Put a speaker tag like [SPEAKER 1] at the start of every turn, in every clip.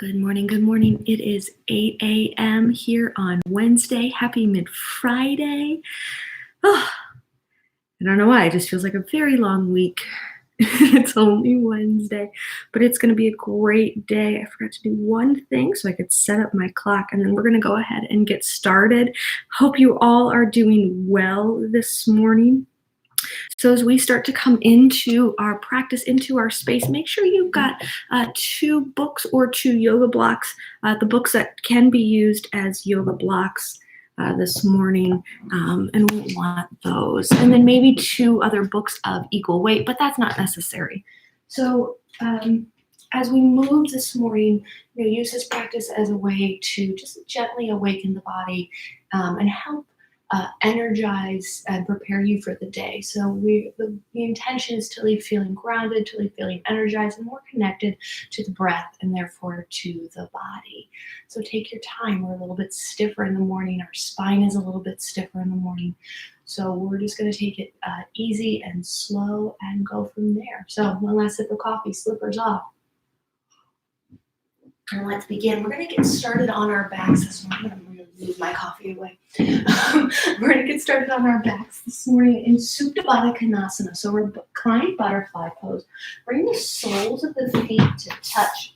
[SPEAKER 1] Good morning, good morning. It is 8 a.m. here on Wednesday. Happy mid-Friday. Oh, I don't know why, it just feels like a very long week. It's only Wednesday, but it's going to be a great day. I forgot to do one thing so I could set up my clock, and then we're going to go ahead and get started. Hope you all are doing well this morning. So as we start to come into our practice, into our space, make sure you've got 2 books or 2 yoga blocks, the books that can be used as yoga blocks this morning, and we'll want those. And then maybe 2 other books of equal weight, but that's not necessary. So as we move this morning, use this practice as a way to just gently awaken the body and help energize and prepare you for the day. So the intention is to leave feeling grounded, to leave feeling energized and more connected to the breath and therefore to the body. So take your time. We're a little bit stiffer in the morning. Our spine is a little bit stiffer in the morning. So we're just going to take it easy and slow and go from there. So one last sip of coffee, slippers off. And let's begin. We're going to get started on our backs this morning. I'm going to move my coffee away. We're going to get started on our backs this morning in Supta Baddha Konasana. So we're reclined butterfly pose. Bring the soles of the feet to touch.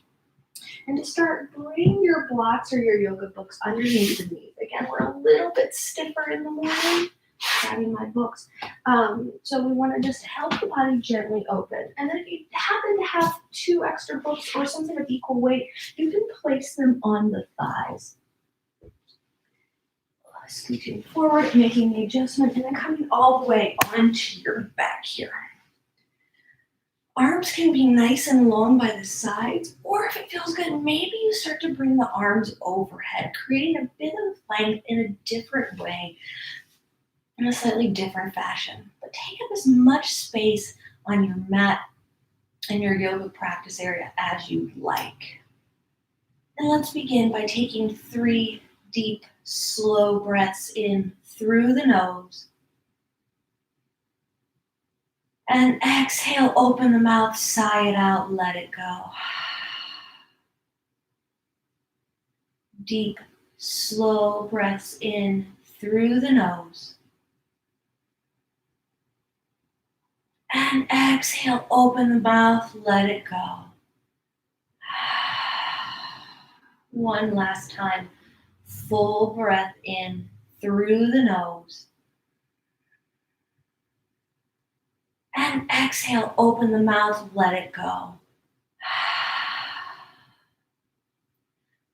[SPEAKER 1] And to start, bring your blocks or your yoga books underneath the knees. Again, we're a little bit stiffer in the morning. Grabbing my books. So we want to just help the body gently open. And then if you happen to have 2 extra books or something of equal weight, you can place them on the thighs. Scooching forward, making the adjustment, and then coming all the way onto your back here. Arms can be nice and long by the sides, or if it feels good, maybe you start to bring the arms overhead, creating a bit of length in a different way, in a slightly different fashion. But take up as much space on your mat and your yoga practice area as you'd like. And let's begin by taking 3 deep, slow breaths in through the nose. And exhale, open the mouth, sigh it out, let it go. Deep, slow breaths in through the nose. And exhale, open the mouth, let it go. One last time. Full breath in through the nose. And exhale, open the mouth, let it go.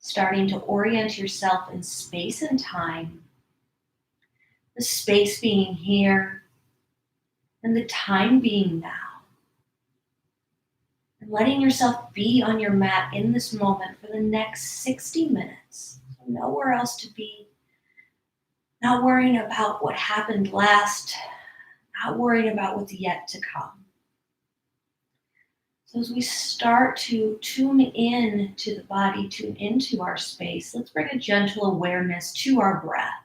[SPEAKER 1] Starting to orient yourself in space and time. The space being here and the time being now. And letting yourself be on your mat in this moment for the next 60 minutes. Nowhere else to be. Not worrying about what happened last. Not worrying about what's yet to come. So as we start to tune in to the body, tune into our space, let's bring a gentle awareness to our breath.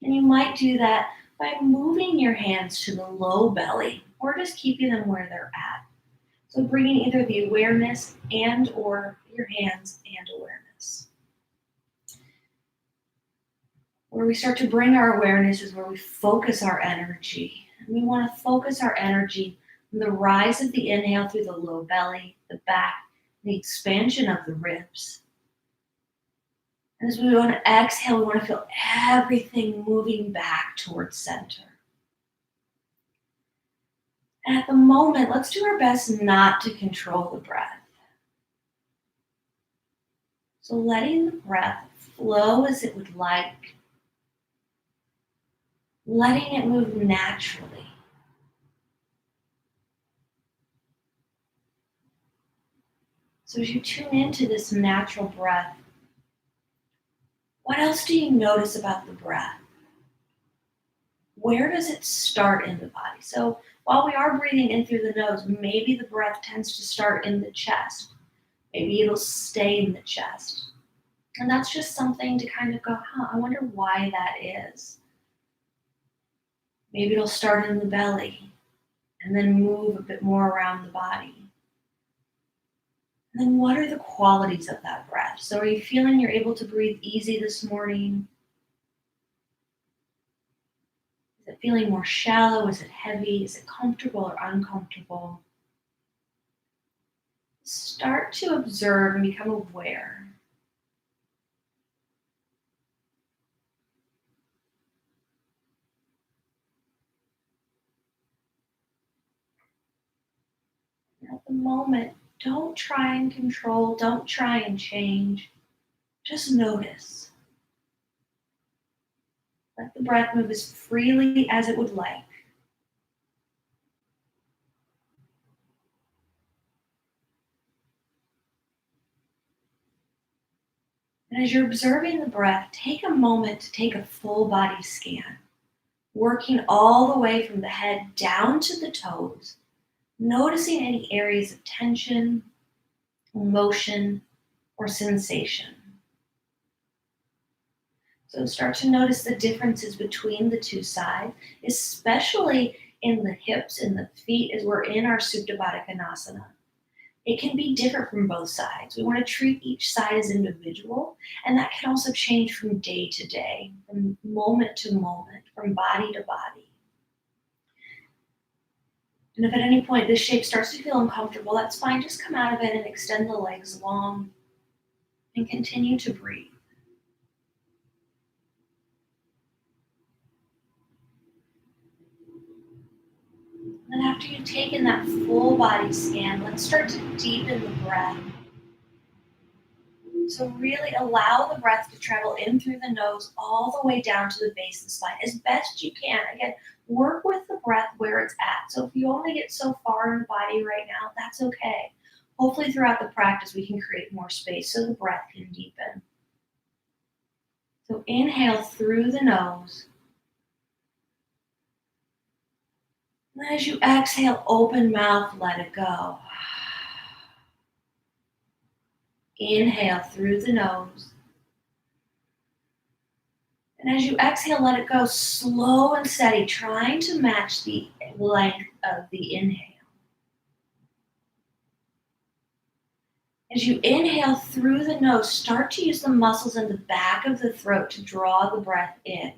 [SPEAKER 1] And you might do that by moving your hands to the low belly or just keeping them where they're at. So bringing either the awareness and or your hands and awareness. Where we start to bring our awareness is where we focus our energy. And we want to focus our energy on the rise of the inhale through the low belly, the back, the expansion of the ribs. And as we want to exhale, we want to feel everything moving back towards center. And at the moment, let's do our best not to control the breath. So letting the breath flow as it would like. Letting it move naturally. So as you tune into this natural breath, what else do you notice about the breath? Where does it start in the body? So while we are breathing in through the nose, maybe the breath tends to start in the chest. Maybe it'll stay in the chest. And that's just something to kind of go, I wonder why that is. Maybe it'll start in the belly and then move a bit more around the body. And then what are the qualities of that breath? So are you feeling you're able to breathe easy this morning? Is it feeling more shallow? Is it heavy? Is it comfortable or uncomfortable? Start to observe and become aware. And at the moment, don't try and control, don't try and change. Just notice. Let the breath move as freely as it would like. And as you're observing the breath, take a moment to take a full body scan, working all the way from the head down to the toes, noticing any areas of tension, motion, or sensation. So start to notice the differences between the two sides, especially in the hips and the feet as we're in our Supta Baddha Konasana. It can be different from both sides. We want to treat each side as individual, and that can also change from day to day, from moment to moment, from body to body. And if at any point this shape starts to feel uncomfortable, that's fine. Just come out of it and extend the legs long and continue to breathe. And after you've taken that full body scan, let's start to deepen the breath. So really allow the breath to travel in through the nose all the way down to the base of the spine as best you can. Again, work with the breath where it's at. So if you only get so far in the body right now, that's okay. Hopefully throughout the practice, we can create more space so the breath can deepen. So inhale through the nose. And as you exhale, open mouth, let it go. Inhale through the nose. And as you exhale, let it go slow and steady, trying to match the length of the inhale. As you inhale through the nose, start to use the muscles in the back of the throat to draw the breath in.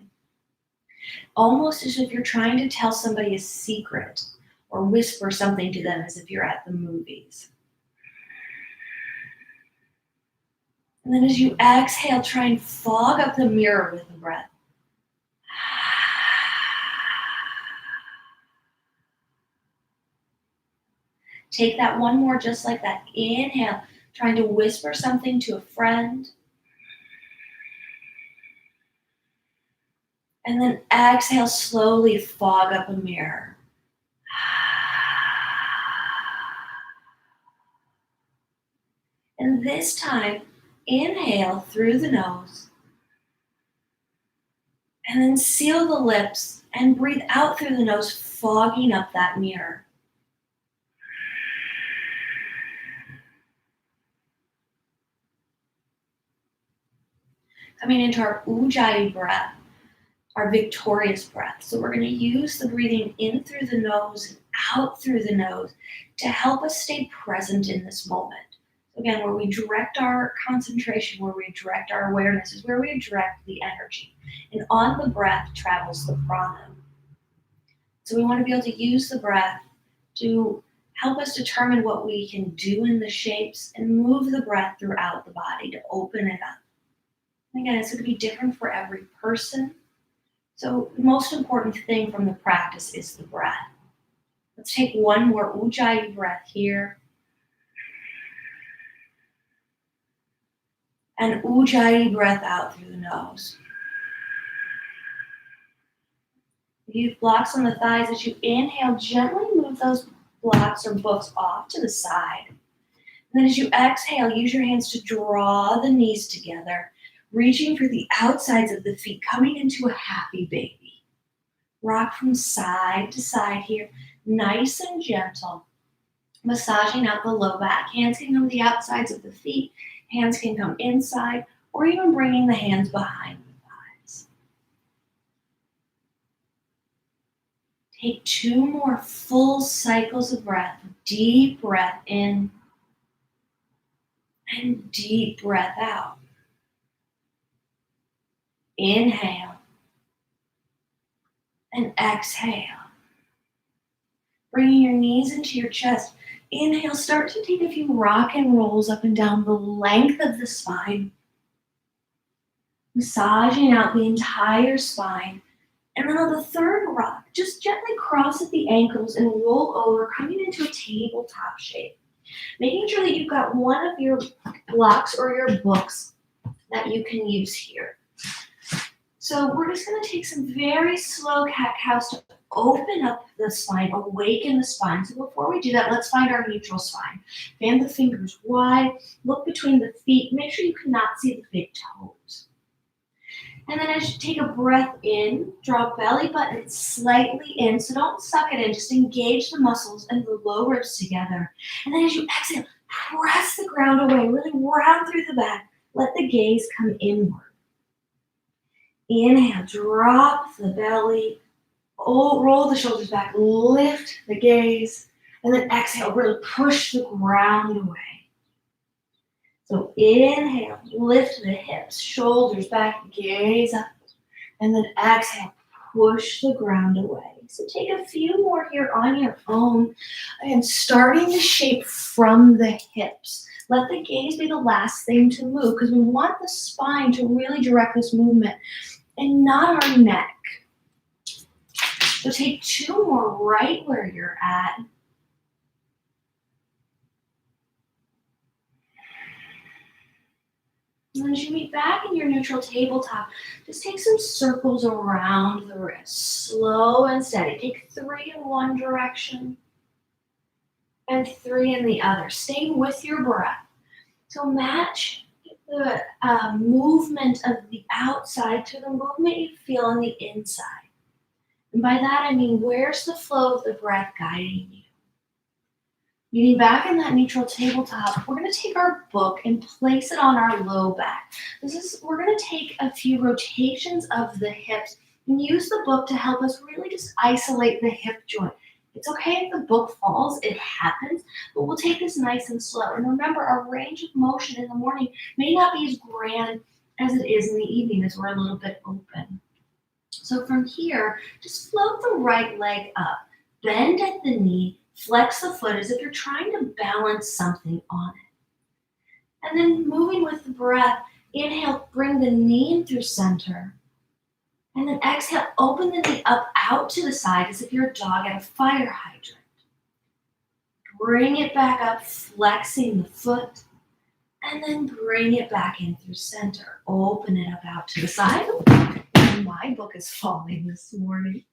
[SPEAKER 1] Almost as if you're trying to tell somebody a secret or whisper something to them as if you're at the movies. And then as you exhale, try and fog up the mirror with the breath. Take that one more just like that. Inhale, trying to whisper something to a friend. And then exhale, slowly fog up a mirror. And this time, inhale through the nose. And then seal the lips and breathe out through the nose, fogging up that mirror. Coming into our Ujjayi breath, our victorious breath. So we're going to use the breathing in through the nose and out through the nose to help us stay present in this moment. Again, where we direct our concentration, where we direct our awareness, is where we direct the energy. And on the breath travels the prana. So we want to be able to use the breath to help us determine what we can do in the shapes and move the breath throughout the body to open it up. And again, it's going to be different for every person. So the most important thing from the practice is the breath. Let's take one more Ujjayi breath here. And Ujjayi breath out through the nose. If you have blocks on the thighs, as you inhale, gently move those blocks or books off to the side. And then as you exhale, use your hands to draw the knees together, reaching for the outsides of the feet, coming into a happy baby. Rock from side to side here, nice and gentle. Massaging out the low back. Hands can come to the outsides of the feet. Hands can come inside, or even bringing the hands behind the thighs. Take 2 more full cycles of breath. Deep breath in And deep breath out. Inhale. And exhale. Bringing your knees into your chest. Inhale, start to take a few rock and rolls up and down the length of the spine. Massaging out the entire spine. And then on the third rock, just gently cross at the ankles and roll over, coming into a tabletop shape. Making sure that you've got one of your blocks or your books that you can use here. So we're just going to take some very slow cat-cows to open up the spine, awaken the spine. So before we do that, let's find our neutral spine. Fan the fingers wide, look between the feet, make sure you cannot see the big toes. And then as you take a breath in, draw belly button slightly in, so don't suck it in, just engage the muscles and the low ribs together. And then as you exhale, press the ground away, really round through the back, let the gaze come inward. Inhale, drop the belly, roll the shoulders back, lift the gaze, and then exhale, really push the ground away. So inhale, lift the hips, shoulders back, gaze up, and then exhale, push the ground away. So take a few more here on your own, and starting to shape from the hips. Let the gaze be the last thing to move, because we want the spine to really direct this movement and not our neck. So take two more right where you're at. And then as you meet back in your neutral tabletop, just take some circles around the wrist, slow and steady. Take 3 in one direction and 3 in the other. Stay with your breath. So match the movement of the outside to the movement you feel on the inside. And by that I mean, where's the flow of the breath guiding you? Meeting back in that neutral tabletop, we're going to take our book and place it on our low back. We're going to take a few rotations of the hips and use the book to help us really just isolate the hip joint. It's okay if the book falls, it happens, but we'll take this nice and slow. And remember, our range of motion in the morning may not be as grand as it is in the evening as we're a little bit open. So from here, just float the right leg up, bend at the knee, flex the foot as if you're trying to balance something on it. And then moving with the breath, inhale, bring the knee in through center. And then exhale, open the knee up out to the side as if you're a dog at a fire hydrant. Bring it back up, flexing the foot. And then bring it back in through center. Open it up out to the side. My book is falling this morning.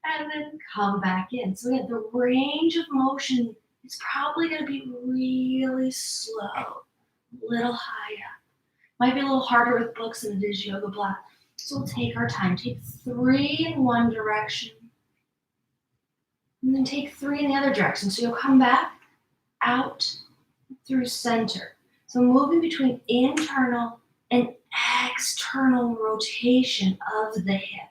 [SPEAKER 1] And then come back in. So again, the range of motion is probably going to be really slow, a little high up. Might be a little harder with books than it is yoga block. So we'll take our time. Take 3 in one direction. And then take 3 in the other direction. So you'll come back, out, through center. So moving between internal and external rotation of the hip.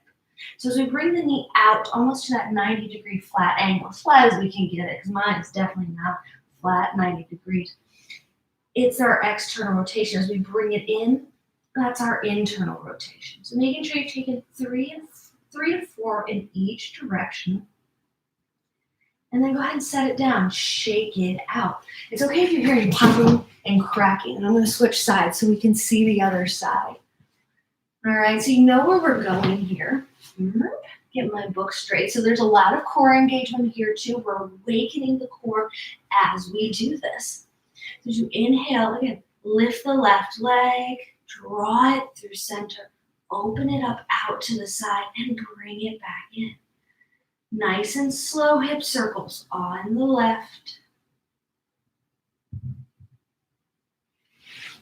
[SPEAKER 1] So as we bring the knee out almost to that 90-degree flat angle, as flat as we can get it, because mine is definitely not flat 90 degrees. It's our external rotation. As we bring it in, that's our internal rotation. So making sure you've taken 3 to 4 in each direction. And then go ahead and set it down. Shake it out. It's okay if you're hearing popping and cracking. And I'm going to switch sides so we can see the other side. All right, so you know where we're going here. Get my book straight. So there's a lot of core engagement here too. We're awakening the core as we do this. So as you inhale, again, lift the left leg, draw it through center, open it up out to the side, and bring it back in. Nice and slow hip circles on the left.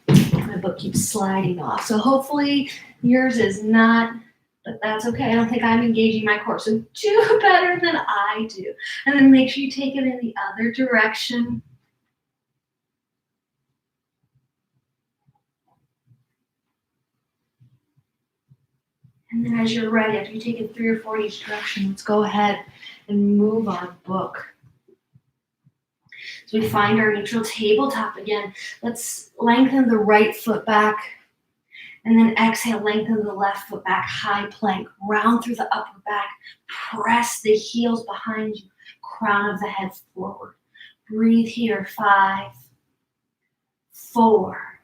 [SPEAKER 1] My book keeps sliding off. So hopefully yours is not, but that's okay. I don't think I'm engaging my core. So do better than I do. And then make sure you take it in the other direction. And then as you're ready, after you take it 3 or 4 in each direction, let's go ahead and move our book. So we find our neutral tabletop again. Let's lengthen the right foot back. And then exhale, lengthen the left foot back, high plank, round through the upper back, press the heels behind you, crown of the head forward. Breathe here, 5, 4,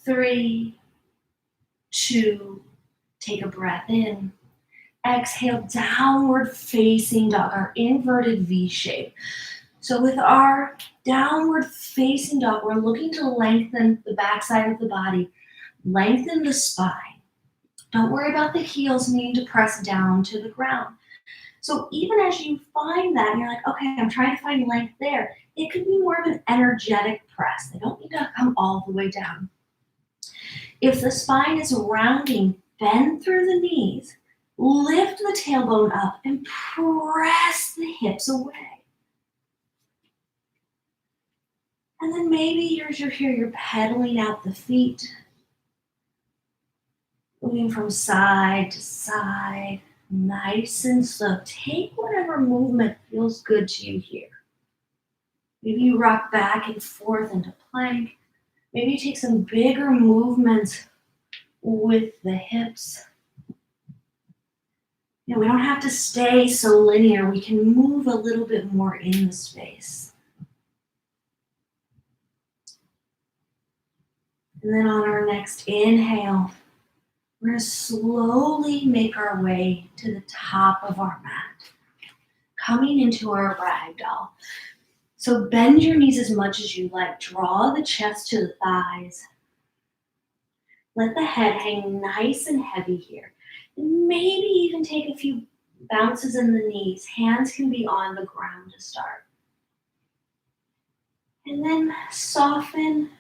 [SPEAKER 1] 3, 2, take a breath in. Exhale, downward facing dog, our inverted V shape. So with our downward facing dog, we're looking to lengthen the backside of the body, lengthen the spine. Don't worry about the heels needing to press down to the ground. So even as you find that, and you're like, okay, I'm trying to find length there, it could be more of an energetic press. They don't need to come all the way down. If the spine is rounding, bend through the knees, lift the tailbone up, and press the hips away. And then maybe as you're here, you're pedaling out the feet, moving from side to side, nice and slow. Take whatever movement feels good to you here. Maybe you rock back and forth into plank. Maybe you take some bigger movements with the hips. We don't have to stay so linear. We can move a little bit more in the space. And then on our next inhale, we're going to slowly make our way to the top of our mat, coming into our ragdoll. So bend your knees as much as you like. Draw the chest to the thighs. Let the head hang nice and heavy here. And maybe even take a few bounces in the knees. Hands can be on the ground to start. And then soften.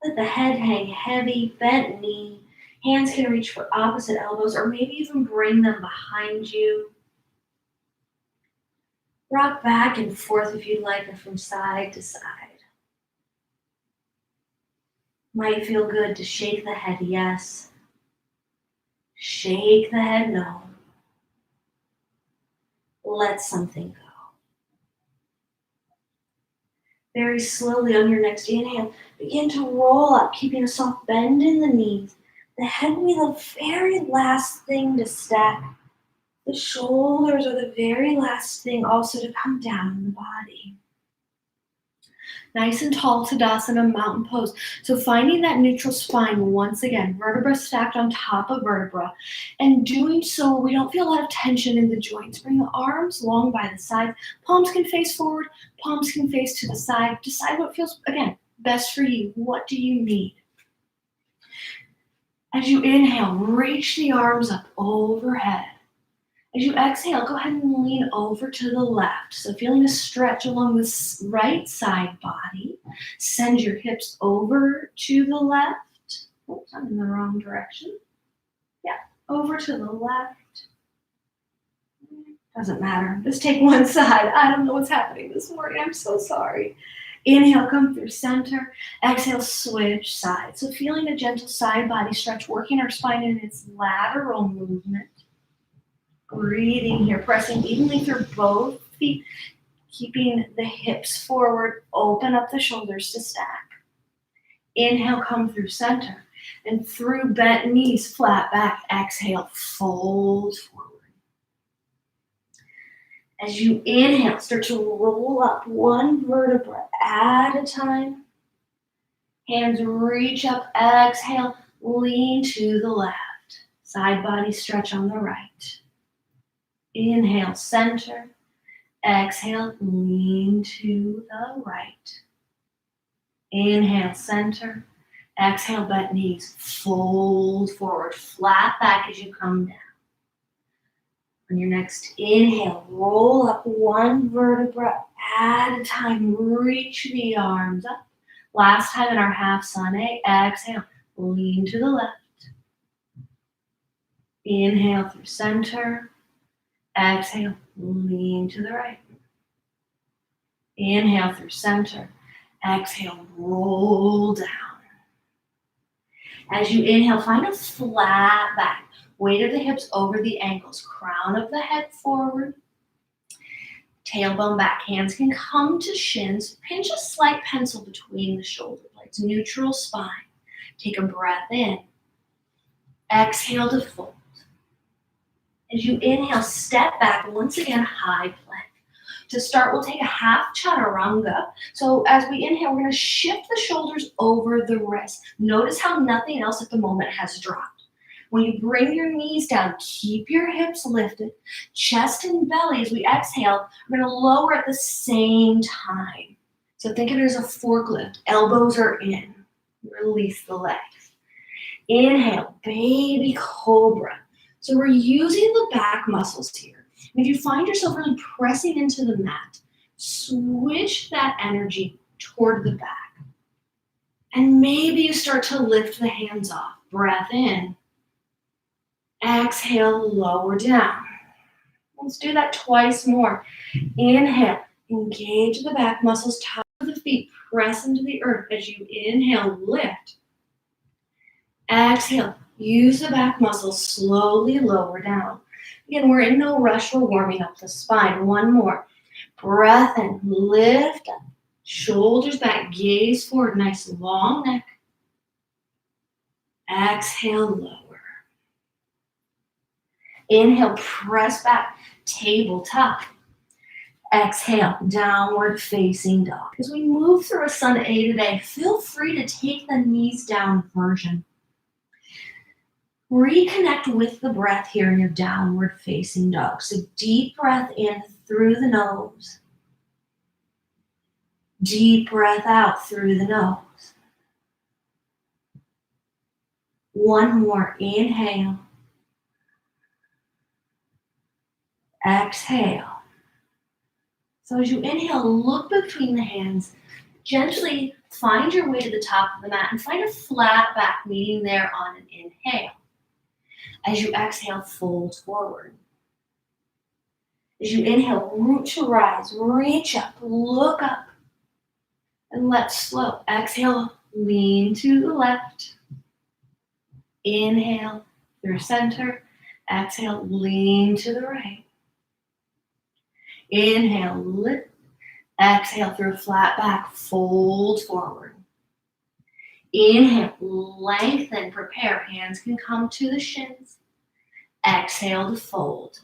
[SPEAKER 1] Let the head hang heavy, bent knee. Hands can reach for opposite elbows or maybe even bring them behind you. Rock back and forth if you'd like, or from side to side. Might feel good to shake the head, yes. Shake the head, no. Let something go. Very slowly on your next inhale, begin to roll up, keeping a soft bend in the knees. The head will be the very last thing to stack. The shoulders are the very last thing also to come down in the body. Nice and tall, Tadasana, mountain pose. So finding that neutral spine once again, vertebra stacked on top of vertebra, and doing so we don't feel a lot of tension in the joints. Bring the arms long by the sides. Palms can face forward, palms can face to the side. Decide what feels, again, best for you. What do you need? As you inhale, reach the arms up overhead. As you exhale, go ahead and lean over to the left. So feeling a stretch along the right side body. Send your hips over to the left. Oops, I'm in the wrong direction. Yeah, over to the left. Doesn't matter. Just take one side. I don't know what's happening this morning. I'm so sorry. Inhale, come through center. Exhale, switch sides. So feeling a gentle side body stretch, working our spine in its lateral movement. Breathing here, pressing evenly through both feet, keeping the hips forward, open up the shoulders to stack. Inhale, come through center, and through bent knees, flat back. Exhale, fold forward. As you inhale, start to roll up one vertebra at a time. Hands reach up, exhale, lean to the left. Side body stretch on the right. Inhale, center. Exhale, lean to the right. Inhale, center. Exhale, bent knees. Fold forward, flat back as you come down. On your next inhale, roll up one vertebra at a time. Reach the arms up. Last time in our half sun A. Exhale, lean to the left. Inhale through center. Exhale, lean to the right. Inhale through center. Exhale, roll down. As you inhale, find a flat back. Weight of the hips over the ankles. Crown of the head forward. Tailbone back, hands can come to shins. Pinch a slight pencil between the shoulder blades. Neutral spine. Take a breath in. Exhale to fold. As you inhale, step back. Once again, high plank. To start, we'll take a half chaturanga. So as we inhale, we're going to shift the shoulders over the wrist. Notice how nothing else at the moment has dropped. When you bring your knees down, keep your hips lifted. Chest and belly, as we exhale, we're going to lower at the same time. So think of it as a forklift. Elbows are in. Release the legs. Inhale, baby cobra. So we're using the back muscles here. And if you find yourself really pressing into the mat, switch that energy toward the back. And maybe you start to lift the hands off. Breath in. Exhale, lower down. Let's do that twice more. Inhale, engage the back muscles, top of the feet, press into the earth. As you inhale, lift. Exhale, use the back muscles, slowly lower down. Again, we're in no rush, we're warming up the spine. One more. Breath in, lift up. Shoulders back, gaze forward, nice long neck. Exhale, lower. Inhale, press back, tabletop. Exhale, downward facing dog. As we move through a sun A today, feel free to take the knees down version. Reconnect with the breath here in your downward facing dog. So deep breath in through the nose. Deep breath out through the nose. One more, inhale. Exhale. So as you inhale, look between the hands. Gently find your way to the top of the mat and find a flat back meeting there on an inhale. As you exhale, fold forward. As you inhale, root to rise, reach up, look up, and let slow. Exhale, lean to the left. Inhale through center. Exhale, lean to the right. Inhale, lift. Exhale through flat back, fold forward. Inhale, lengthen, prepare. Hands can come to the shins. Exhale to fold.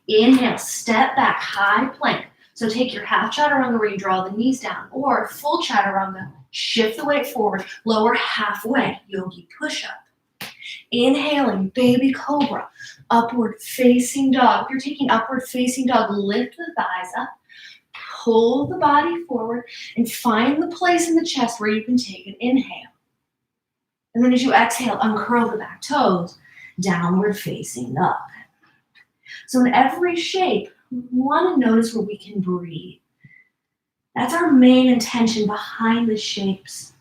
[SPEAKER 1] Inhale, step back, high plank. So take your half chaturanga where you draw the knees down, or full chaturanga, shift the weight forward, lower halfway, yogi push-up. Inhaling, baby cobra, upward facing dog. If you're taking upward facing dog, lift the thighs up, pull the body forward, and find the place in the chest where you can take an inhale. And then as you exhale, uncurl the back toes, downward facing dog. So in every shape, we want to notice where we can breathe. That's our main intention behind the shapes.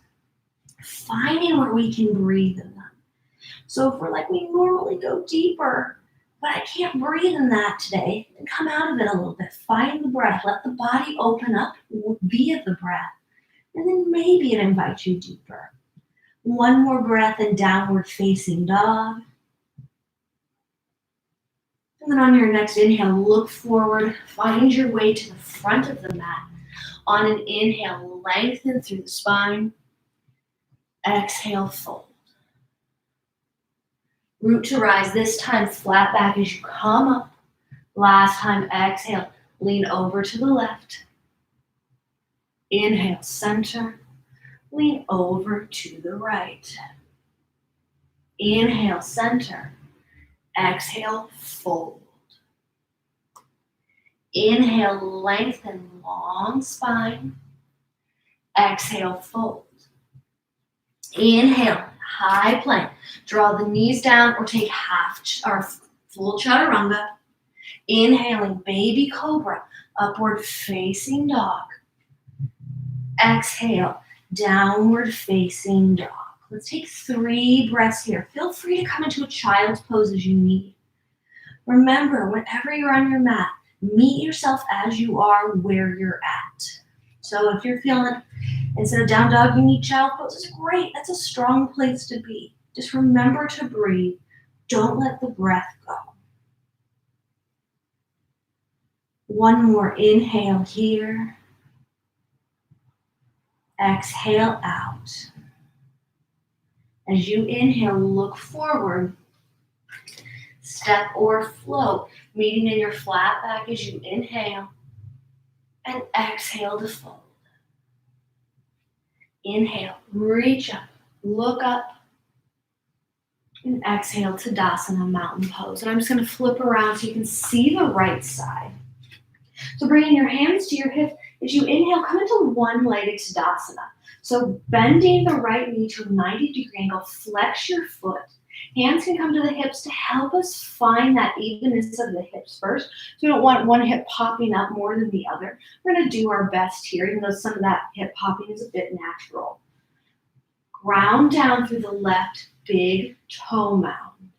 [SPEAKER 1] Finding where we can breathe in them. So if we're like, we normally go deeper, but I can't breathe in that today, then come out of it a little bit. Find the breath. Let the body open up via the breath. And then maybe it invites you deeper. One more breath in downward facing dog. And then on your next inhale, look forward. Find your way to the front of the mat. On an inhale, lengthen through the spine. Exhale, fold. Root to rise, this time flat back as you come up. Last time, exhale, lean over to the left. Inhale, center. Lean over to the right. Inhale, center. Exhale, fold. Inhale, lengthen, long spine. Exhale, fold. Inhale, high plank. Draw the knees down or take half or full chaturanga. Inhaling, baby cobra, upward facing dog. Exhale, downward facing dog. Let's take 3 breaths here. Feel free to come into a child's pose as you need. Remember, whenever you're on your mat, meet yourself as you are where you're at. So if you're feeling, instead of down dog, you need child pose, it's great. That's a strong place to be. Just remember to breathe. Don't let the breath go. One more inhale here. Exhale out. As you inhale, look forward. Step or float, meeting in your flat back as you inhale. And exhale to fold. Inhale, reach up, look up. And exhale, Tadasana, mountain pose. And I'm just going to flip around so you can see the right side. So bringing your hands to your hips, as you inhale, come into one-legged Tadasana. So bending the right knee to a 90-degree angle, flex your foot. Hands can come to the hips to help us find that evenness of the hips first. So we don't want one hip popping up more than the other. We're going to do our best here, even though some of that hip popping is a bit natural. Ground down through the left big toe mound.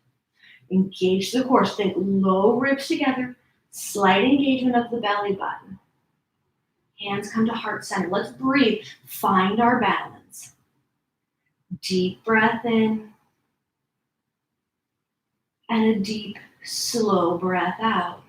[SPEAKER 1] Engage the core. Think low ribs together. Slight engagement of the belly button. Hands come to heart center. Let's breathe. Find our balance. Deep breath in. And a deep, slow breath out.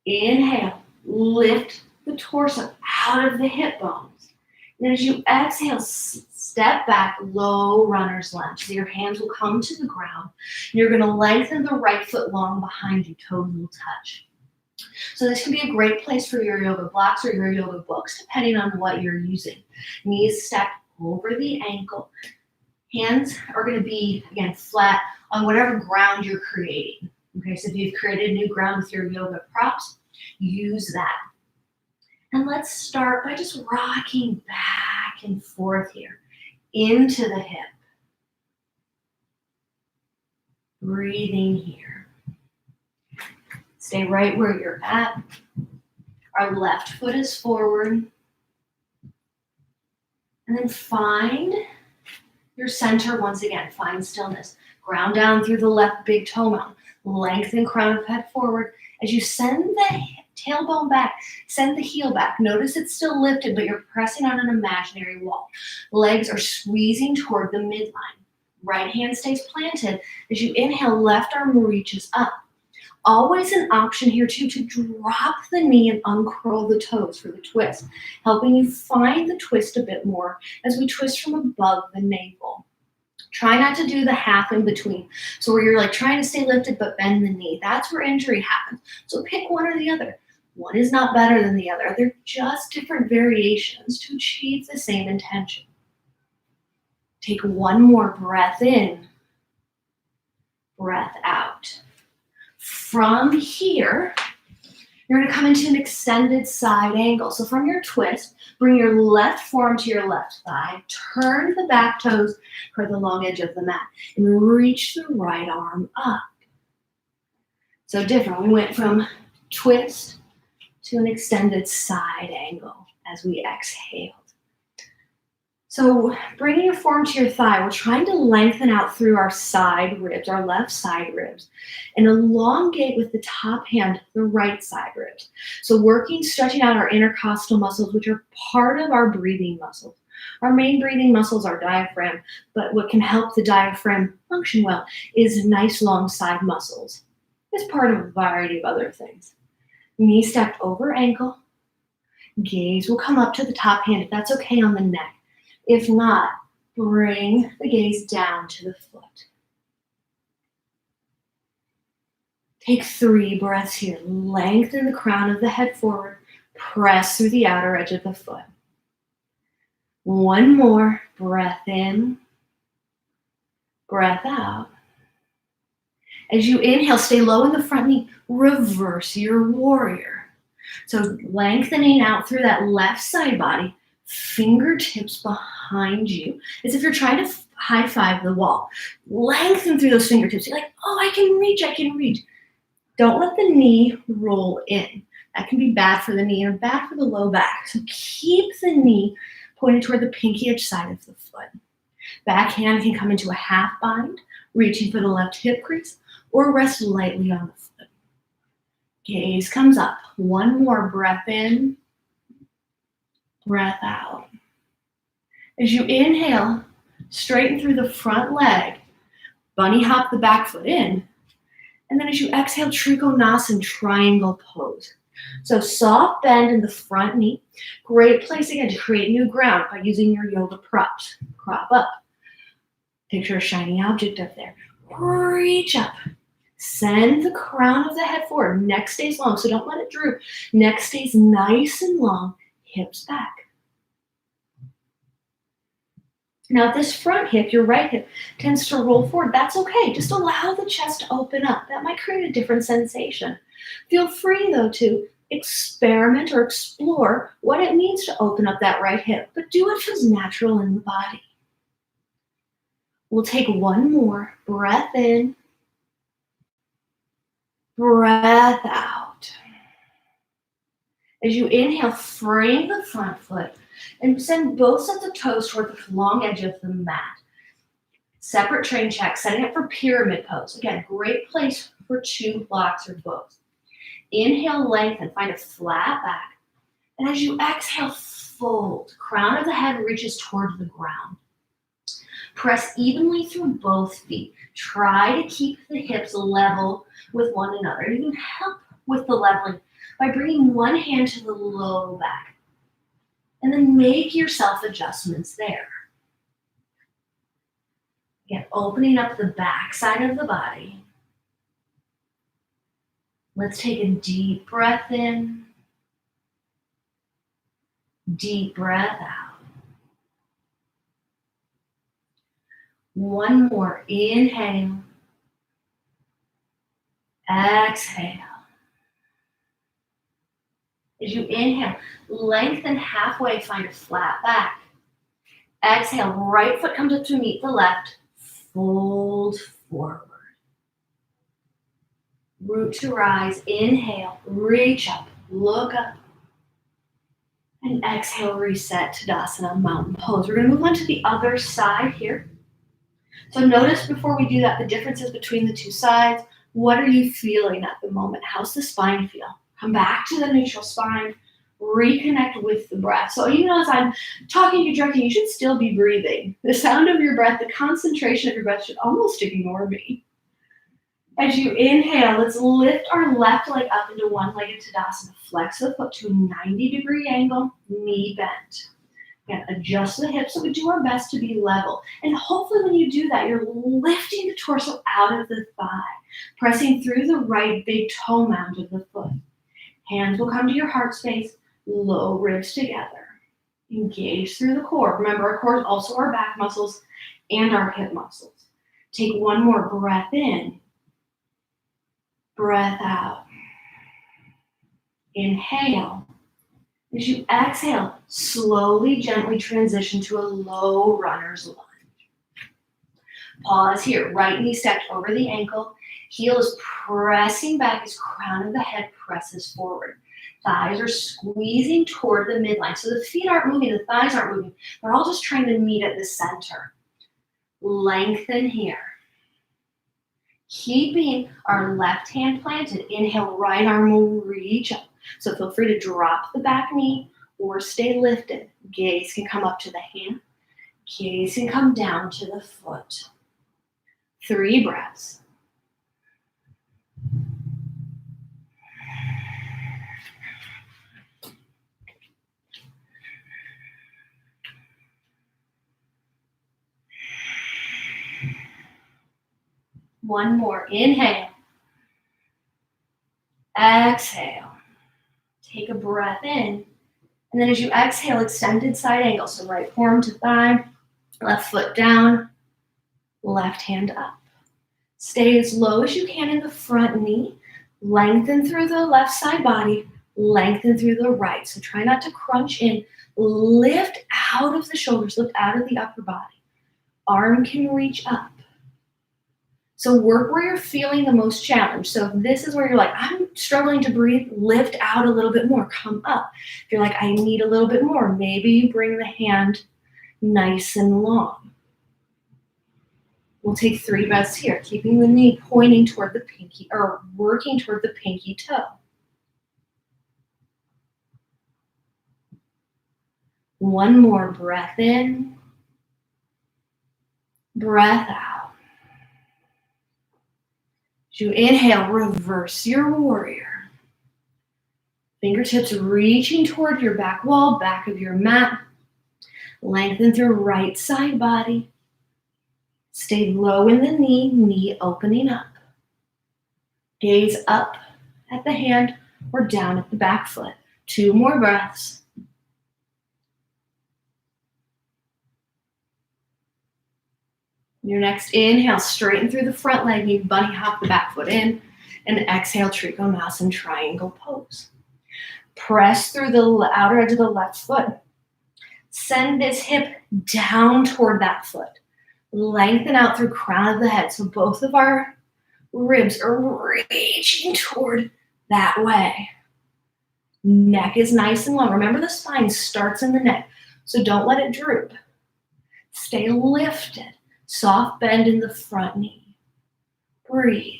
[SPEAKER 1] Inhale. Lift the torso out of the hip bones. And as you exhale, step back, low runner's lunge. So your hands will come to the ground. You're going to lengthen the right foot long behind you. Toes will touch. So this can be a great place for your yoga blocks or your yoga books, depending on what you're using. Knees stacked over the ankle. Hands are going to be, again, flat on whatever ground you're creating. Okay, so if you've created new ground with your yoga props, use that. And let's start by just rocking back and forth here into the hip. Breathing here. Stay right where you're at. Our left foot is forward. And then find your center once again. Find stillness. Ground down through the left big toe mound. Lengthen crown of head forward. As you send the tailbone back, send the heel back. Notice it's still lifted, but you're pressing on an imaginary wall. Legs are squeezing toward the midline. Right hand stays planted. As you inhale, left arm reaches up. Always an option here too to drop the knee and uncurl the toes for the twist, helping you find the twist a bit more as we twist from above the navel. Try not to do the half in between. So where you're like trying to stay lifted but bend the knee. That's where injury happens. So pick one or the other. One is not better than the other. They're just different variations to achieve the same intention. Take one more breath in, breath out. From here, you're going to come into an extended side angle. So from your twist, bring your left forearm to your left thigh, turn the back toes toward the long edge of the mat, and reach the right arm up. So different. We went from twist to an extended side angle as we exhaled. So bringing your forearm to your thigh, we're trying to lengthen out through our side ribs, our left side ribs, and elongate with the top hand, the right side ribs. So working, stretching out our intercostal muscles, which are part of our breathing muscles. Our main breathing muscles are diaphragm, but what can help the diaphragm function well is nice long side muscles. It's part of a variety of other things. Knee stacked over ankle. Gaze will come up to the top hand, if that's okay, on the neck. If not, bring the gaze down to the foot. Take 3 breaths here. Lengthen the crown of the head forward. Press through the outer edge of the foot. One more. Breath in. Breath out. As you inhale, stay low in the front knee. Reverse your warrior. So lengthening out through that left side body. Fingertips behind you, as if you're trying to high five the wall. Lengthen through those fingertips. You're like, oh, I can reach, I can reach. Don't let the knee roll in. That can be bad for the knee and bad for the low back. So keep the knee pointed toward the pinky edge side of the foot. Back hand can come into a half bind, reaching for the left hip crease, or rest lightly on the foot. Gaze comes up. One more breath in. Breath out. As you inhale, straighten through the front leg, bunny hop the back foot in, And then as you exhale, Trikonasana, triangle pose. So soft bend in the front knee. Great place again to create new ground by using your yoga props. Prop up. Picture a shiny object up there. Reach up. Send the crown of the head forward. Neck stays long, so don't let it droop. Neck stays nice and long. Hips back. Now, if this front hip, your right hip, tends to roll forward, that's okay. Just allow the chest to open up. That might create a different sensation. Feel free, though, to experiment or explore what it means to open up that right hip, but do what feels natural in the body. We'll take one more breath in, breath out. As you inhale, frame the front foot and send both sets of toes toward the long edge of the mat. Separate train check, setting up for pyramid pose. Again, great place for 2 blocks or both. Inhale, lengthen, find a flat back. And as you exhale, fold. Crown of the head reaches toward the ground. Press evenly through both feet. Try to keep the hips level with one another. You can help with the leveling by bringing one hand to the low back. And then make yourself adjustments there. Again, opening up the back side of the body. Let's take a deep breath in. Deep breath out. One more. Inhale. Exhale. As you inhale, lengthen halfway, find a flat back. Exhale, right foot comes up to meet the left. Fold forward. Root to rise. Inhale, reach up, look up. And exhale, reset Tadasana, mountain pose. We're going to move on to the other side here. So notice before we do that, the differences between the two sides. What are you feeling at the moment? How's the spine feel? Come back to the neutral spine. Reconnect with the breath. So even as I'm talking to you directly, you should still be breathing. The sound of your breath, the concentration of your breath should almost ignore me. As you inhale, let's lift our left leg up into one-legged Tadasana. Flex the foot to a 90-degree angle, knee bent. Again, adjust the hips so we do our best to be level. And hopefully when you do that, you're lifting the torso out of the thigh, pressing through the right big toe mound of the foot. Hands will come to your heart space, low ribs together. Engage through the core. Remember, our core is also our back muscles and our hip muscles. Take one more breath in. Breath out. Inhale. As you exhale, slowly, gently transition to a low runner's lunge. Pause here. Right knee stepped over the ankle. Heel is pressing back as crown of the head presses forward. Thighs are squeezing toward the midline. So the feet aren't moving, the thighs aren't moving. They're all just trying to meet at the center. Lengthen here. Keeping our left hand planted. Inhale, right arm will reach up. So feel free to drop the back knee or stay lifted. Gaze can come up to the hand. Gaze can come down to the foot. 3 breaths. One more. Inhale. Exhale. Take a breath in. And then as you exhale, extended side angle. So right forearm to thigh, left foot down, left hand up. Stay as low as you can in the front knee. Lengthen through the left side body. Lengthen through the right. So try not to crunch in. Lift out of the shoulders. Lift out of the upper body. Arm can reach up. So work where you're feeling the most challenge. So if this is where you're like, I'm struggling to breathe, lift out a little bit more, come up. If you're like, I need a little bit more, maybe you bring the hand nice and long. We'll take 3 breaths here, keeping the knee pointing toward the pinky, or working toward the pinky toe. One more breath in, breath out. As you inhale, reverse your warrior. Fingertips reaching toward your back wall, back of your mat. Lengthen through right side body. Stay low in the knee, knee opening up. Gaze up at the hand or down at the back foot. 2 more breaths. Your next inhale, straighten through the front leg, you bunny hop the back foot in, and exhale, Trikonasana triangle pose. Press through the outer edge of the left foot. Send this hip down toward that foot. Lengthen out through crown of the head, so both of our ribs are reaching toward that way. Neck is nice and long. Remember, the spine starts in the neck, so don't let it droop. Stay lifted. Soft bend in the front knee. Breathe.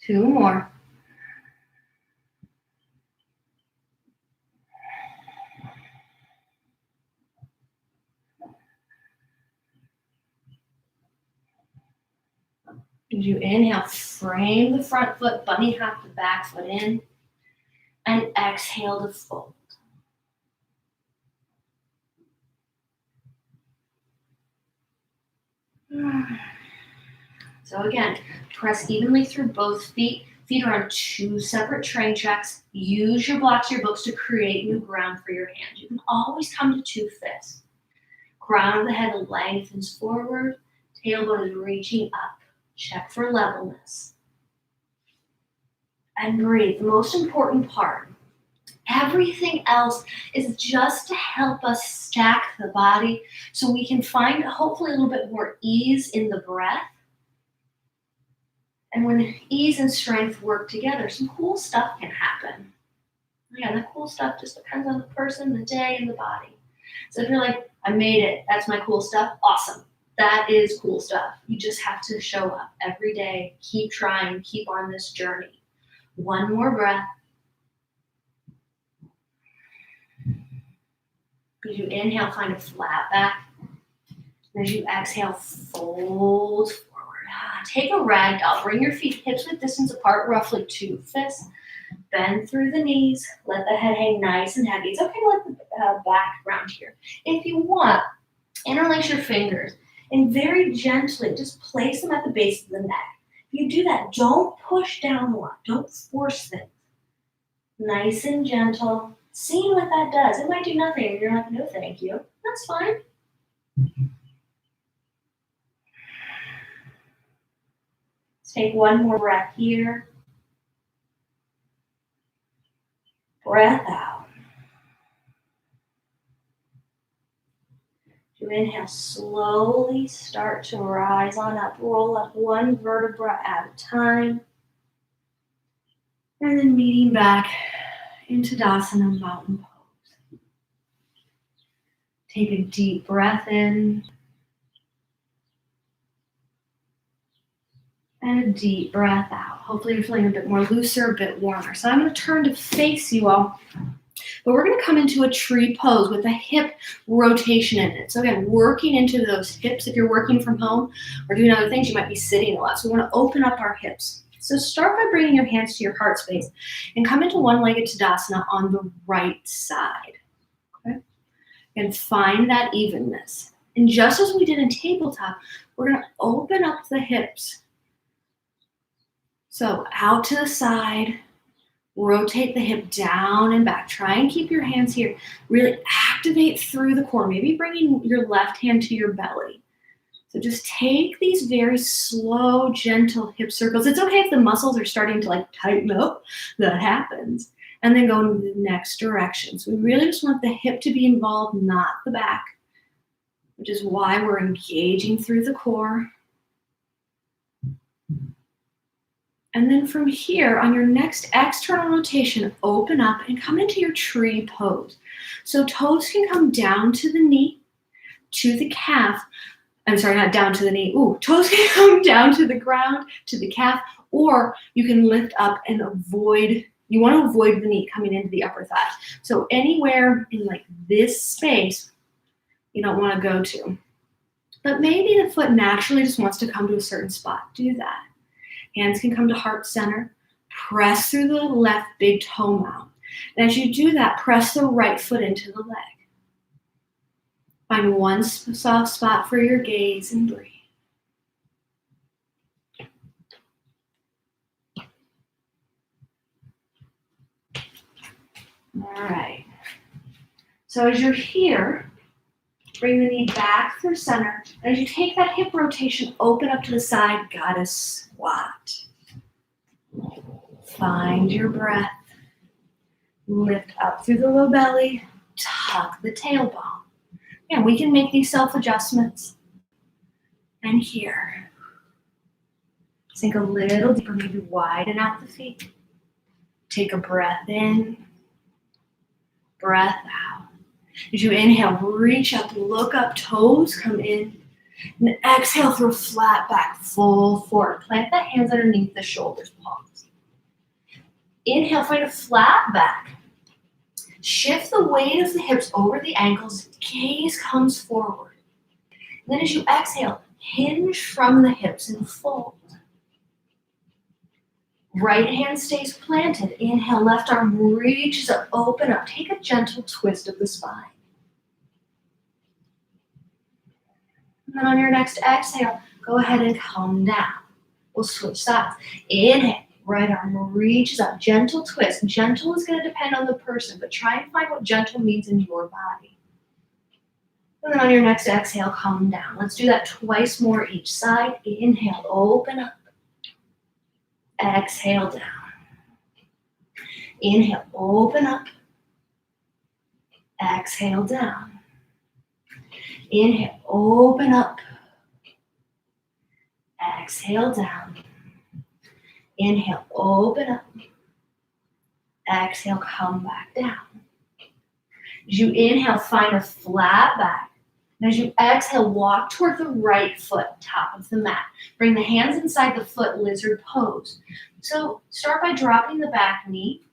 [SPEAKER 1] Two more. As you inhale, frame the front foot, bunny hop the back foot in, and exhale to fold. So again, press evenly through both feet. Feet are on 2 separate train tracks. Use your blocks, your books to create new ground for your hand. You can always come to 2 fists. Crown of the head lengthens forward. Tailbone is reaching up. Check for levelness. And breathe. The most important part. Everything else is just to help us stack the body so we can find hopefully a little bit more ease in the breath. And when ease and strength work together, some cool stuff can happen. Again, the cool stuff just depends on the person, the day, and the body. So if you're like, I made it, that's my cool stuff, awesome. That is cool stuff. You just have to show up every day, keep trying, keep on this journey. 1 more breath. As you inhale, find a flat back. As you exhale, fold forward. Take a ragdoll. Bring your feet hips width distance apart, roughly 2 fists. Bend through the knees. Let the head hang nice and heavy. It's okay to let the back ground here. If you want, interlace your fingers and very gently just place them at the base of the neck. If you do that, don't push down a lot. Don't force things. Nice and gentle. Seeing what that does. It might do nothing and you're like, no thank you. That's fine. Let's take 1 more breath here. Breath out. You inhale, slowly start to rise on up. Roll up 1 vertebra at a time. And then meeting back into Tadasana, mountain pose. Take a deep breath in. And a deep breath out. Hopefully you're feeling a bit more looser, a bit warmer. So I'm going to turn to face you all. But we're going to come into a tree pose with a hip rotation in it. So again, working into those hips. If you're working from home or doing other things, you might be sitting a lot. So we want to open up our hips. So start by bringing your hands to your heart space and come into one-legged Tadasana on the right side. Okay? And find that evenness. And just as we did in tabletop, we're going to open up the hips. So out to the side, rotate the hip down and back. Try and keep your hands here. Really activate through the core. Maybe bringing your left hand to your belly. So just take these very slow, gentle hip circles. It's okay if the muscles are starting to like tighten up. That happens. And then go in the next direction. So we really just want the hip to be involved, not the back, which is why we're engaging through the core. And then from here, on your next external rotation, open up and come into your tree pose. So toes can come down to the knee, to the calf. I'm sorry, not down to the knee. Toes can come down to the ground, to the calf, or you can lift up and avoid, you want to avoid the knee coming into the upper thigh. So anywhere in like this space, you don't want to go to. But maybe the foot naturally just wants to come to a certain spot. Do that. Hands can come to heart center. Press through the left big toe mound. And as you do that, press the right foot into the leg. Find one soft spot for your gaze and breathe. All right. So as you're here, bring the knee back through center. And as you take that hip rotation, open up to the side, goddess squat. Find your breath. Lift up through the low belly, tuck the tailbone. And we can make these self-adjustments. And here. Sink a little deeper, maybe widen out the feet. Take a breath in, breath out. As you inhale, reach up, look up, toes come in. And exhale, throw flat back, full forward. Plant the hands underneath the shoulders, palms. Inhale, find a flat back. Shift the weight of the hips over the ankles, gaze comes forward. And then as you exhale, hinge from the hips and fold. Right hand stays planted. Inhale, left arm reaches up, open up. Take a gentle twist of the spine. And then on your next exhale, go ahead and come down. We'll switch sides. Inhale, right arm reaches up, gentle twist. Gentle is going to depend on the person, but try and find what gentle means in your body. And then on your next exhale, come down. Let's do that twice more each side. Inhale, open up. Exhale down. Inhale, open up. Exhale down. Inhale, open up. Exhale down. Inhale, open up. Exhale, come back down. As you inhale, find a flat back. And as you exhale, walk toward the right foot, top of the mat. Bring the hands inside the foot, lizard pose. So start by dropping the back knee.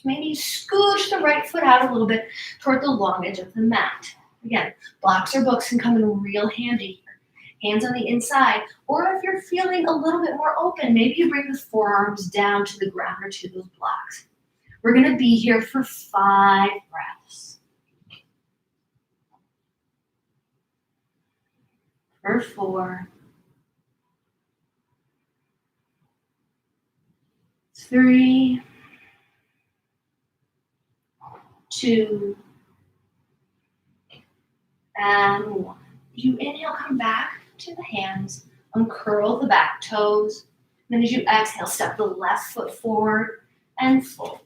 [SPEAKER 1] Maybe scooch the right foot out a little bit toward the long edge of the mat. Again, blocks or books can come in real handy here. Hands on the inside, or if you're feeling a little bit more open, maybe you bring the forearms down to the ground or to those blocks. We're going to be here for 5 breaths. For 4, 3, 2, and 1. You inhale, come back to the hands, uncurl the back toes. Then as you exhale, step the left foot forward and fold.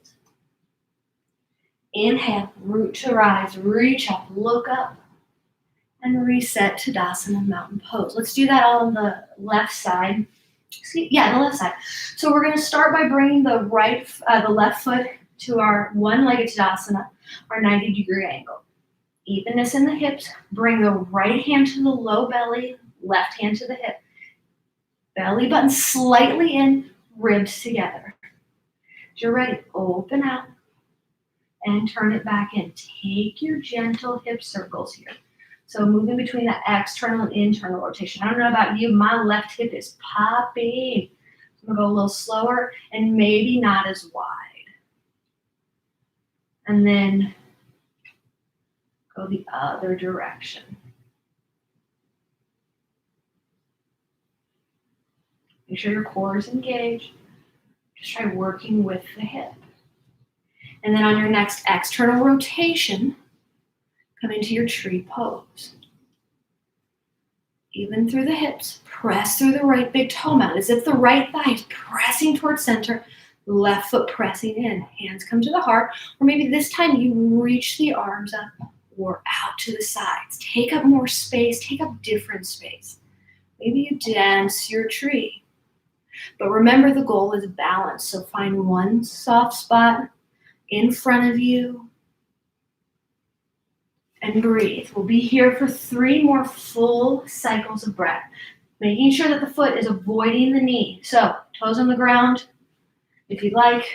[SPEAKER 1] Inhale, root to rise, reach up, look up, and reset to Tadasana Mountain Pose. Let's do that all on the left side. The left side. So we're going to start by bringing the left foot to our one-legged Tadasana, our 90-degree angle. Evenness in the hips. Bring the right hand to the low belly, left hand to the hip. Belly button slightly in, ribs together. As you're ready, open out and turn it back in. Take your gentle hip circles here. So moving between that external and internal rotation. I don't know about you, my left hip is popping. I'm going to go a little slower and maybe not as wide. And then go the other direction. Make sure your core is engaged. Just try working with the hip. And then on your next external rotation, come into your tree pose. Even through the hips, press through the right big toe mound as if the right thigh is pressing towards center, left foot pressing in. Hands come to the heart, or maybe this time you reach the arms up or out to the sides. Take up more space, take up different space. Maybe you dance your tree. But remember, the goal is balance. So find one soft spot in front of you and breathe. We'll be here for 3 more full cycles of breath, making sure that the foot is avoiding the knee. So toes on the ground, if you'd like,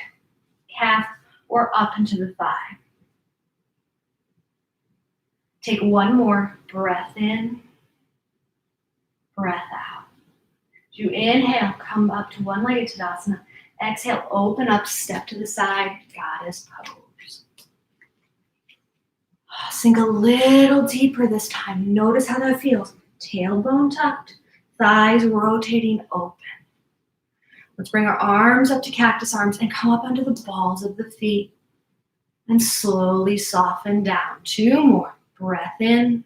[SPEAKER 1] calf, or up into the thigh. Take one more breath in, breath out. As you inhale, come up to one-legged Tadasana. Exhale, open up, step to the side, goddess pose. Sink a little deeper this time. Notice how that feels. Tailbone tucked, thighs rotating open. Let's bring our arms up to cactus arms and come up onto the balls of the feet and slowly soften down. Two more. Breath in.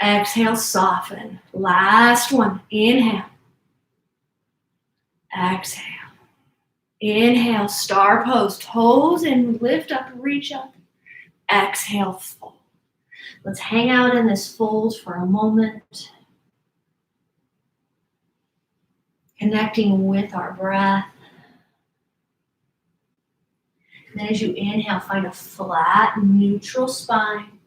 [SPEAKER 1] Exhale, soften. Last one. Inhale. Exhale. Inhale, star pose. Toes in, lift up, reach up. Exhale, fold. Let's hang out in this fold for a moment. Connecting with our breath. And then as you inhale, find a flat, neutral spine.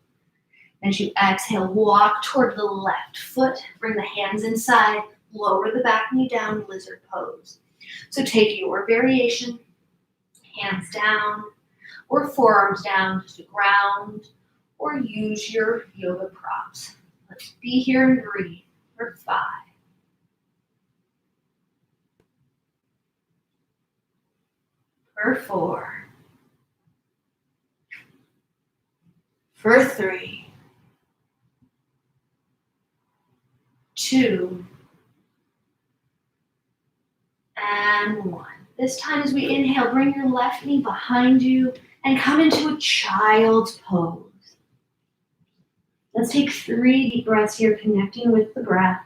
[SPEAKER 1] As you exhale, walk toward the left foot. Bring the hands inside. Lower the back knee down, lizard pose. So take your variation, hands down, or forearms down to the ground, or use your yoga props. Let's be here and breathe for 5. For 4. For 3. 2. And 1. This time as we inhale, bring your left knee behind you and come into a child's pose. Let's take 3 deep breaths here, connecting with the breath.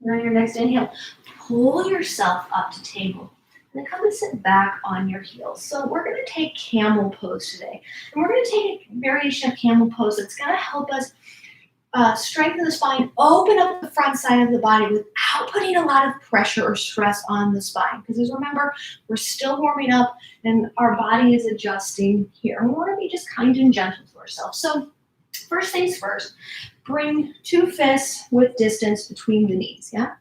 [SPEAKER 1] And on your next inhale, pull yourself up to table. And then come and sit back on your heels. So we're going to take camel pose today. And we're going to take a variation of camel pose that's going to help us strengthen the spine, open up the front side of the body without putting a lot of pressure or stress on the spine. Because as remember, we're still warming up and our body is adjusting here. We want to be just kind and gentle to ourselves. So first things first, bring 2 fists with distance between the knees, yeah?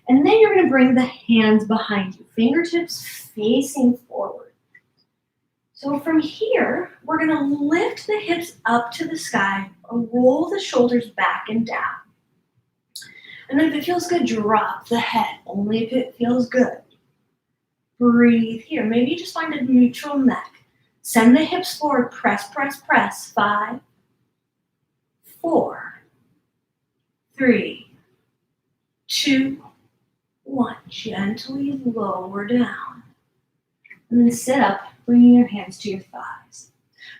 [SPEAKER 1] And then you're going to bring the hands behind you, fingertips facing forward. So from here, we're going to lift the hips up to the sky, or roll the shoulders back and down. And then if it feels good, drop the head, only if it feels good. Breathe here. Maybe just find a neutral neck. Send the hips forward, press, press, press. 5, 4, 3, 2, 1. Gently lower down. And then sit up, bringing your hands to your thighs.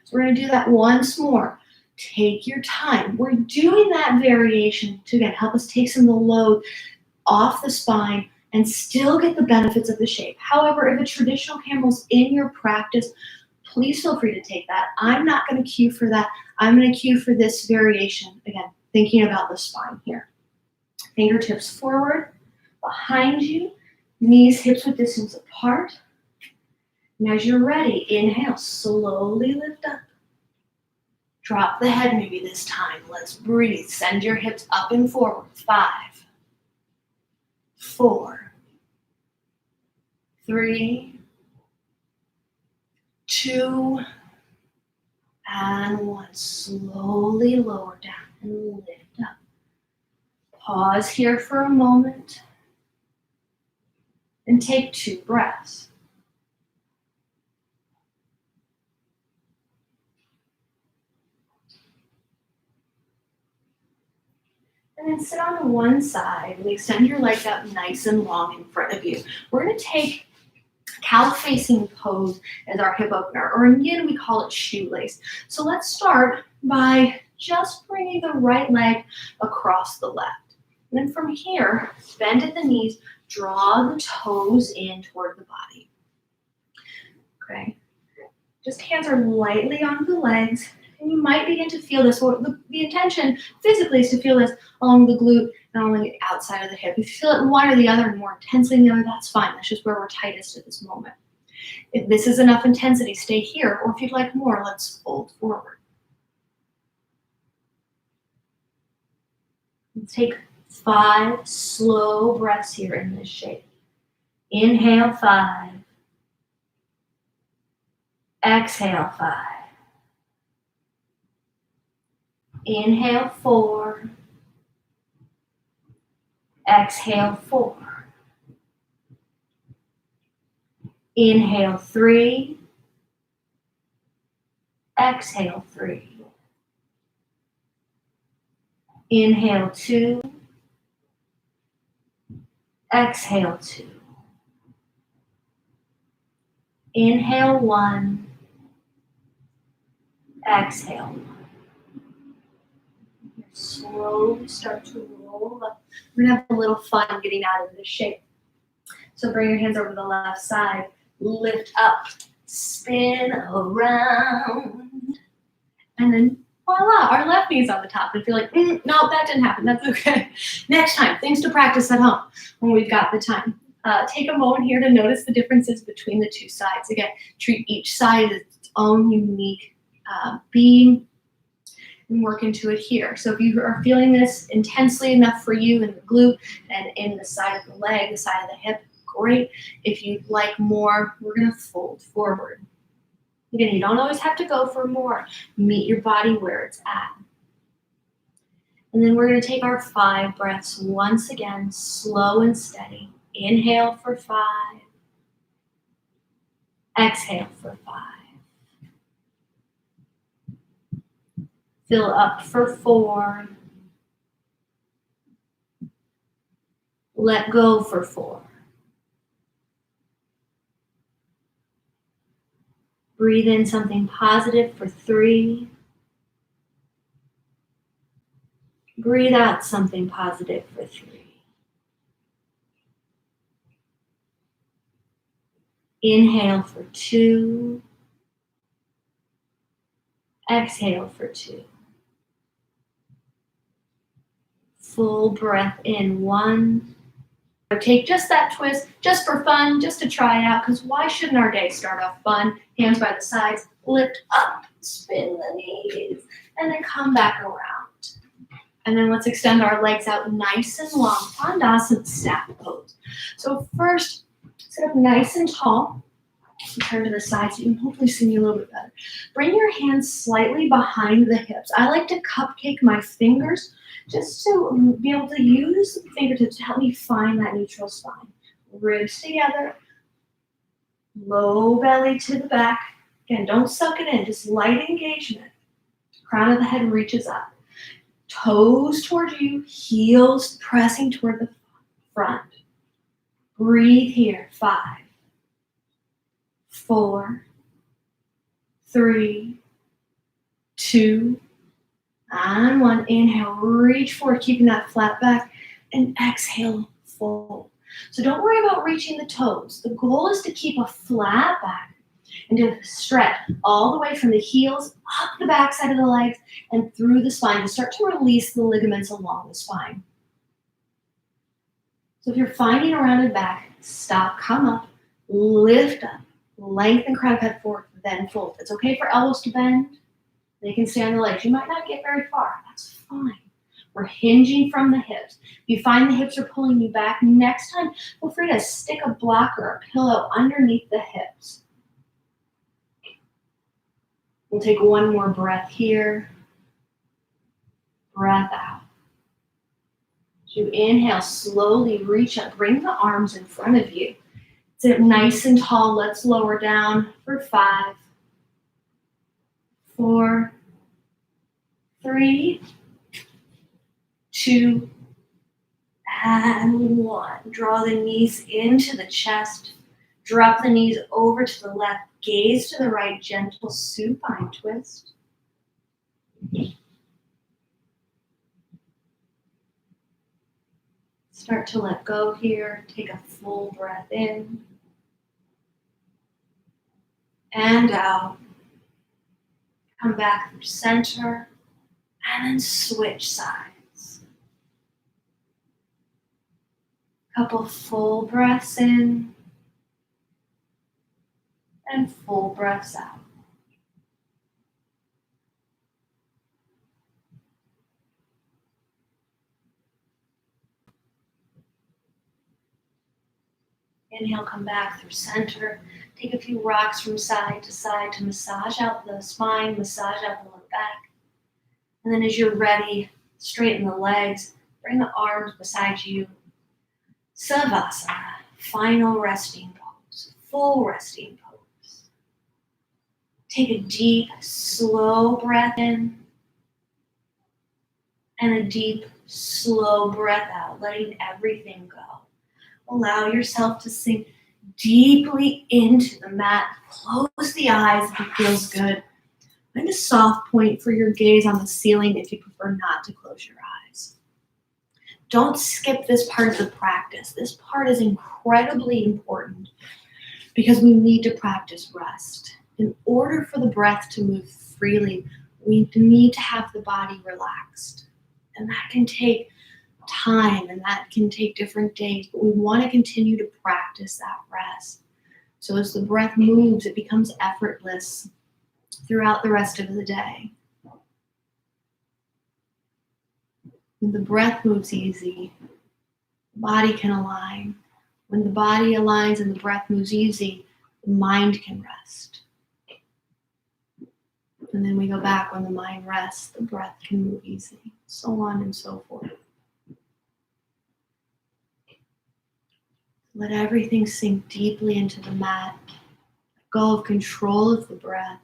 [SPEAKER 1] So we're going to do that once more. Take your time. We're doing that variation to, again, help us take some of the load off the spine and still get the benefits of the shape. However, if a traditional camel's in your practice, please feel free to take that. I'm not going to cue for that. I'm going to cue for this variation. Again, thinking about the spine here. Fingertips forward, behind you, knees, hips with distance apart. And as you're ready, inhale, slowly lift up. Drop the head maybe this time. Let's breathe. Send your hips up and forward. 5, 4, 3, 2, and 1. Slowly lower down and lift up. Pause here for a moment and take 2 breaths. And then sit on one side and extend your legs out nice and long in front of you. We're going to take cow facing pose as our hip opener, or in yin we call it shoelace. So let's start by just bringing the right leg across the left. And then from here, bend at the knees, draw the toes in toward the body. Okay. Just hands are lightly on the legs. And you might begin to feel this, or the intention physically is to feel this along the glute and along the outside of the hip. If you feel it in one or the other and more intensely in the other, that's fine. That's just where we're tightest at this moment. If this is enough intensity, stay here. Or if you'd like more, let's fold forward. Let's take 5 slow breaths here in this shape. Inhale 5. Exhale 5. Inhale 4. Exhale 4. Inhale 3. Exhale 3. Inhale 2. Exhale 2. Inhale 1. Exhale 1. Slowly start to roll up. We're going to have a little fun getting out of this shape. So bring your hands over to the left side. Lift up. Spin around. And then voila, our left knee's on the top. If you're like, no, that didn't happen. That's okay. Next time, things to practice at home when we've got the time. Take a moment here to notice the differences between the two sides. Again, treat each side as its own unique being and work into it here. So if you are feeling this intensely enough for you in the glute and in the side of the leg, the side of the hip, great. If you'd like more, we're going to fold forward. Again, you don't always have to go for more. Meet your body where it's at. And then we're going to take our 5 breaths once again, slow and steady. Inhale for 5. Exhale for 5. Fill up for 4. Let go for 4. Breathe in something positive for 3. Breathe out something positive for 3. Inhale for 2. Exhale for 2. Full breath in 1. Take just that twist, just for fun, just to try it out, because why shouldn't our day start off fun? Hands by the sides, lift up, spin the knees, and then come back around. And then let's extend our legs out nice and long, Tandasana staff pose. So first, sit up nice and tall. Turn to the side so you can hopefully see me a little bit better. Bring your hands slightly behind the hips. I like to cupcake my fingers just to be able to use the fingertips to help me find that neutral spine. Ribs together, low belly to the back. Again, don't suck it in, just light engagement. Crown of the head reaches up. Toes toward you, heels pressing toward the front. Breathe here, 5, 4, 3, 2, and 1. Inhale, reach forward, keeping that flat back, and exhale, fold. So don't worry about reaching the toes. The goal is to keep a flat back and to stretch all the way from the heels up the backside of the legs and through the spine to start to release the ligaments along the spine. So if you're finding a rounded back, stop, come up, lift up, lengthen crown of head forward, then fold. It's okay for elbows to bend. They can stay on the legs. You might not get very far. That's fine. We're hinging from the hips. If you find the hips are pulling you back, next time, feel free to stick a block or a pillow underneath the hips. We'll take one more breath here. Breath out. As you inhale, slowly reach up. Bring the arms in front of you. Sit nice and tall. Let's lower down for 5, 4, 3, 2, and 1. Draw the knees into the chest. Drop the knees over to the left. Gaze to the right. Gentle supine twist. Start to let go here. Take a full breath in and out. Come back through center and then switch sides. Couple full breaths in and full breaths out. Inhale, come back through center. Take a few rocks from side to massage out the spine, massage out the lower back. And then as you're ready, straighten the legs, bring the arms beside you. Savasana, final resting pose, full resting pose. Take a deep, slow breath in and a deep, slow breath out, letting everything go. Allow yourself to sink deeply into the mat. Close the eyes if it feels good. Find a soft point for your gaze on the ceiling if you prefer not to close your eyes. Don't skip this part of the practice. This part is incredibly important because we need to practice rest. In order for the breath to move freely, we need to have the body relaxed. And that can take time and that can take different days, but we want to continue to practice that rest. So as the breath moves, it becomes effortless throughout the rest of the day. When the breath moves easy, the body can align. When the body aligns and the breath moves easy, the mind can rest. And then we go back, when the mind rests, the breath can move easy, so on and so forth. Let everything sink deeply into the mat. Let go of control of the breath.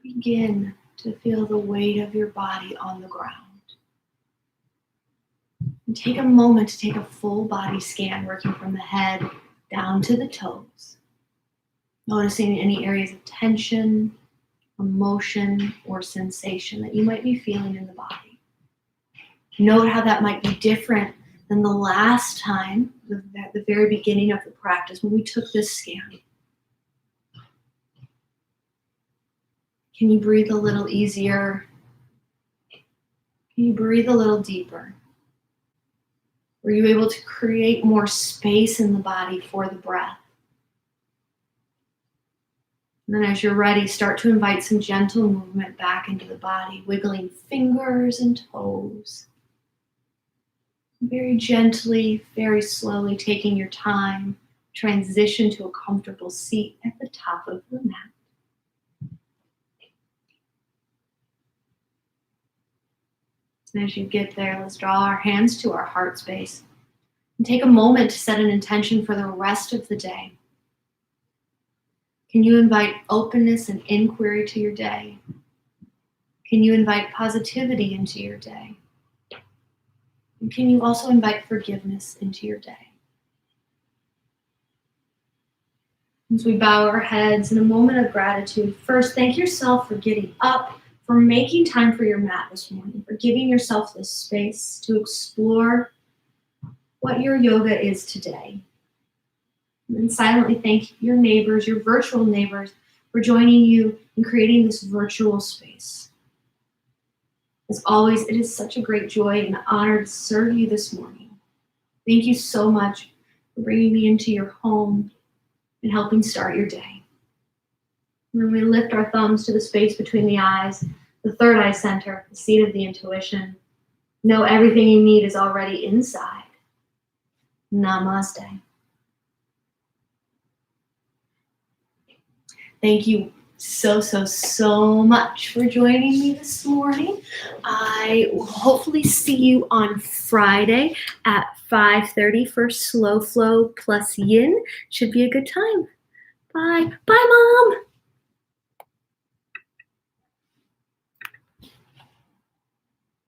[SPEAKER 1] Begin to feel the weight of your body on the ground. And take a moment to take a full body scan, working from the head down to the toes. Noticing any areas of tension, emotion, or sensation that you might be feeling in the body. Note how that might be different than the last time, at the very beginning of the practice, when we took this scan. Can you breathe a little easier? Can you breathe a little deeper? Were you able to create more space in the body for the breath? And then as you're ready, start to invite some gentle movement back into the body, wiggling fingers and toes. Very gently, very slowly, taking your time, transition to a comfortable seat at the top of the mat. And as you get there, let's draw our hands to our heart space and take a moment to set an intention for the rest of the day. Can you invite openness and inquiry to your day? Can you invite positivity into your day? And can you also invite forgiveness into your day? As we bow our heads in a moment of gratitude, first, thank yourself for getting up, for making time for your mat this morning, for giving yourself this space to explore what your yoga is today. And then silently thank your neighbors, your virtual neighbors, for joining you in creating this virtual space. As always, it is such a great joy and honor to serve you this morning. Thank you so much for bringing me into your home and helping start your day. When we lift our thumbs to the space between the eyes, the third eye center, the seat of the intuition, know everything you need is already inside. Namaste. Thank you so much for joining me this morning. I will hopefully see you on Friday at 5:30 for Slow Flow plus Yin. Should be a good time. Bye. Bye, Mom.